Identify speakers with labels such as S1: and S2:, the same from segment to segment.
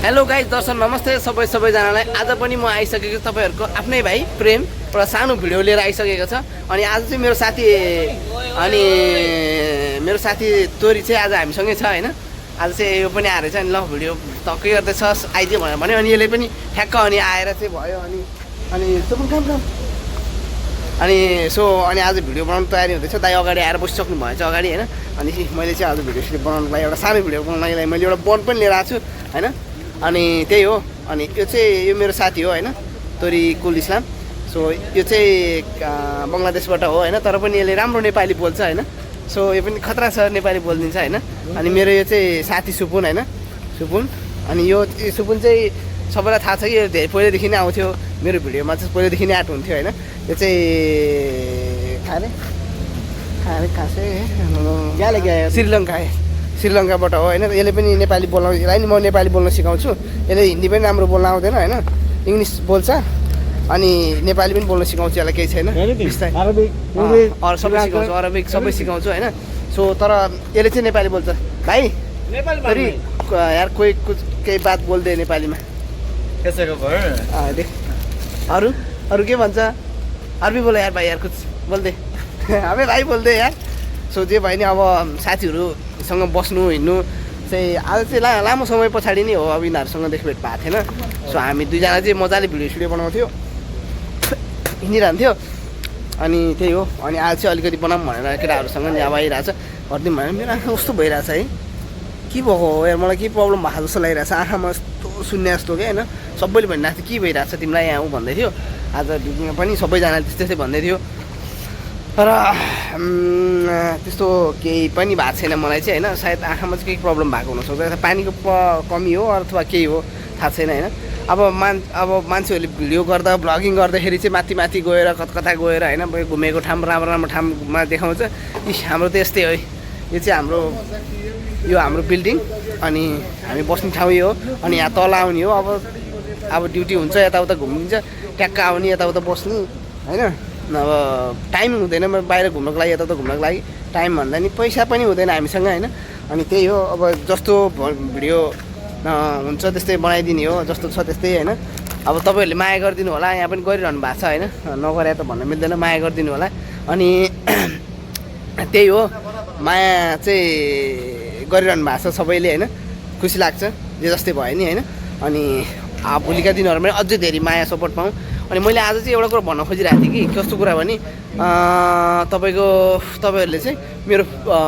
S1: Hello guys, दर्शक नमस्ते सबैजनालाई। आज पनि म आइसकेको तपाईँहरूको आफ्नै भाइ प्रेम एउटा सानो भिडियो लिएर आइसकेको छ। अनि आज चाहिँ मेरो साथी तोरी चाहिँ आज हामीसँगै छ हैन। आज चाहिँ यो पनि आएर चाहिँ ल भिडियो टक्कै गर्दैछ आइदियो भनेर भन्यो। अनि यसले पनि ठ्याक्क अनि आएर चाहिँ भयो। अनि सुपुन काम अनि आज भिडियो बनाउनु तयारी हुँदैछ। दाइ अगाडि आएर बसिसक्नु भएछ अगाडि हैन। अनि मैले चाहिँ आज भिडियो बनाउनुको लागि एउटा सानो भिडियो बनाउनुको लागि मैले एउटा बोर्ड पनि लिएर आएको छु हैन। अनि त्यही हो। अनि यो मेरो साथी हो हैन, तोरी कुल इस्लाम। सो यो चाहिँ बङ्गलादेशबाट हो हैन, तर पनि यसले राम्रो नेपाली बोल्छ हैन। सो यो पनि खतरा छ, नेपाली बोलिदिन्छ हैन। अनि मेरो यो चाहिँ साथी सुपुन हैन, सुपुन। अनि यो सुपुन चाहिँ सबैलाई थाहा छ कि यो धेरै पहिल्यैदेखि नै आउँथ्यो मेरो भिडियोमा, चाहिँ पहिल्यैदेखि नै आएको हुन्थ्यो हैन। यो चाहिँ खाने श्रीलङ्काबाट हो हैन। यसले पनि नेपाली बोल्न, यसलाई नि म नेपाली बोल्न सिकाउँछु। यसले हिन्दी पनि राम्रो बोल्न आउँदैन हैन, इङ्ग्लिस बोल्छ। अनि नेपाली पनि बोल्न सिकाउँछु, यसलाई केही छैन। सबै सिकाउँछु, अरबिक सबै सिकाउँछु हैन। सो तर यसले चाहिँ नेपाली बोल्छ। भाइ नेपाली यार कोही केही बात बोल्दै नेपालीमा अरू के भन्छ? अरबी बोल यार भाइ, यार कुछ बोल्दै हामी भाइ बोल्दै यार। सो जे भयो नि, अब साथीहरूसँग बस्नु हिँड्नु चाहिँ आज चाहिँ लामो समय पछाडि नै हो। अब यिनीहरूसँग भेट भएको थिएन। सो हामी दुईजना चाहिँ मजाले भिडियो बनाउँथ्यो, हिँडिरहन्थ्यो। अनि त्यही हो। अनि आज चाहिँ अलिकति बनाऊँ भनेर केटाहरूसँग नि अब आइरहेछ। गरिदिउँ भनेर मेरो आँखा कस्तो भइरहेछ है, के भएको हो यार, मलाई के प्रब्लम भएको जस्तो लागिरहेछ आँखामा, यस्तो सुन्ने जस्तो क्या होइन। सबैले भनिरहेको थियो के भइरहेछ तिमीलाई यहाँ भन्दै थियो। आज ड्युटीमा पनि सबैजनाले त्यस्तै भन्दै थियो। तर त्यस्तो केही पनि भएको छैन मलाई चाहिँ होइन। सायद आँखामा चाहिँ केही प्रब्लम भएको हुनसक्छ, यता पानीको कमी हो अथवा केही हो थाहा छैन होइन। अब मान्छेहरूले भिडियो गर्दा भ्लगिङ गर्दाखेरि चाहिँ माथि गएर कता गएर होइन, घुमेको ठाउँ राम्रो ठाउँमा देखाउँछ। हाम्रो त यस्तै हो। यो चाहिँ हाम्रो बिल्डिङ, अनि हामी बस्ने ठाउँ यो हो। अनि यहाँ तल आउने हो। अब ड्युटी हुन्छ, यताउता घुमिन्छ, ट्याक्क आउने यताउता बस्ने होइन। अब टाइम हुँदैन बाहिर घुम्नको लागि, यताउता घुम्नको लागि टाइम भन्दा नि पैसा पनि हुँदैन हामीसँग होइन। अनि त्यही हो। अब जस्तो भिडियो हुन्छ त्यस्तै बनाइदिने हो, जस्तो छ त्यस्तै होइन। अब तपाईँहरूले माया गरिदिनु होला, यहाँ पनि गरिरहनु भएको छ होइन, नगरे त भन्न मिल्दैन, माया गरिदिनु होला। अनि त्यही हो, माया चाहिँ गरिरहनु भएको छ सबैले होइन, खुसी लाग्छ जे जस्तै भयो नि होइन। अनि भोलिका दिनहरूमा अझै धेरै माया सपोर्ट पाऊँ। अनि मैले आज चाहिँ एउटा कुरा भन्न खोजिरहेको थिएँ कि कस्तो कुरा भने तपाईँहरूले चाहिँ मेरो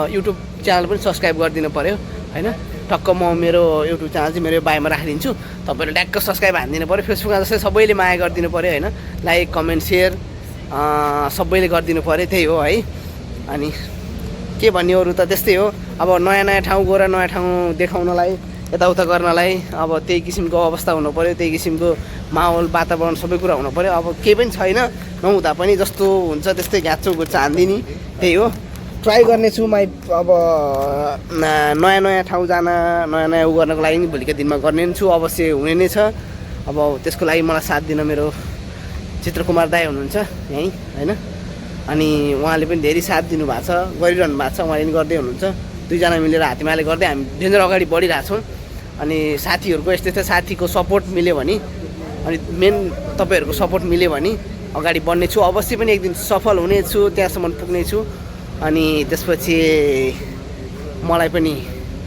S1: युट्युब च्यानल पनि सब्सक्राइब गरिदिनु पऱ्यो होइन। टक्क म मेरो युट्युब च्यानल चाहिँ मेरो बायोमा राखिदिन्छु, तपाईँहरूले ट्याक्क सब्सक्राइब हानिदिनु पऱ्यो। फेसबुकमा जस्तै सबैले माया गरिदिनु पऱ्यो होइन, लाइक कमेन्ट सेयर सबैले गरिदिनु पऱ्यो, त्यही हो है। अनि के भन्ने अरू त त्यस्तै हो। अब नयाँ ठाउँ गएर नयाँ ठाउँ देखाउनलाई, यताउता गर्नलाई अब त्यही किसिमको अवस्था हुनु पऱ्यो, त्यही किसिमको माहौल वातावरण सबै कुरा हुनु पऱ्यो। अब केही पनि छैन, नहुँदा पनि जस्तो हुन्छ त्यस्तै घ्याचो घुच्चा हान्दिने, त्यही हो। ट्राई गर्नेछु अब नयाँ ठाउँ जान, नयाँ उ गर्नको लागि नि भोलिको दिनमा गर्ने छु, अवश्य हुने नै छ। अब त्यसको लागि मलाई साथ दिन मेरो चित्रकुमार दाइ हुनुहुन्छ यहीँ होइन। अनि उहाँले पनि धेरै साथ दिनुभएको छ, गरिरहनु भएको छ, उहाँले पनि गर्दै हुनुहुन्छ। दुईजना मिलेर हातेमाले गर्दै हामी डेन्जर अगाडि बढिरहेछौँ। अनि साथीहरूको यस्तै साथीको सपोर्ट मिल्यो भने, अनि मेन तपाईँहरूको सपोर्ट मिल्यो भने अगाडि बढ्नेछु, अवश्य पनि एक दिन सफल हुनेछु, त्यहाँसम्म पुग्नेछु। अनि त्यसपछि मलाई पनि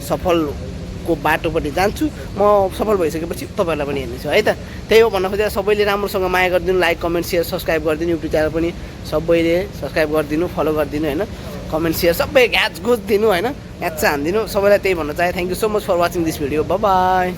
S1: सफलको बाटोपट्टि जान्छु। म सफल भइसकेपछि तपाईँहरूलाई पनि हेर्नेछु है त। त्यही हो भन्न खोजेर, सबैले राम्रोसँग माया गरिदिनु, लाइक कमेन्ट सेयर सब्सक्राइब गरिदिनु। युट्युब च्यानल पनि सबैले सब्सक्राइब गरिदिनु, फलो गरिदिनु होइन। कमेन्ट सेयर सबै घ्याच घुच दिनु होइन, घ्याच हानिदिनु। सबैलाई त्यही भन्न चाहे। Thank you so much for watching this video. Bye by.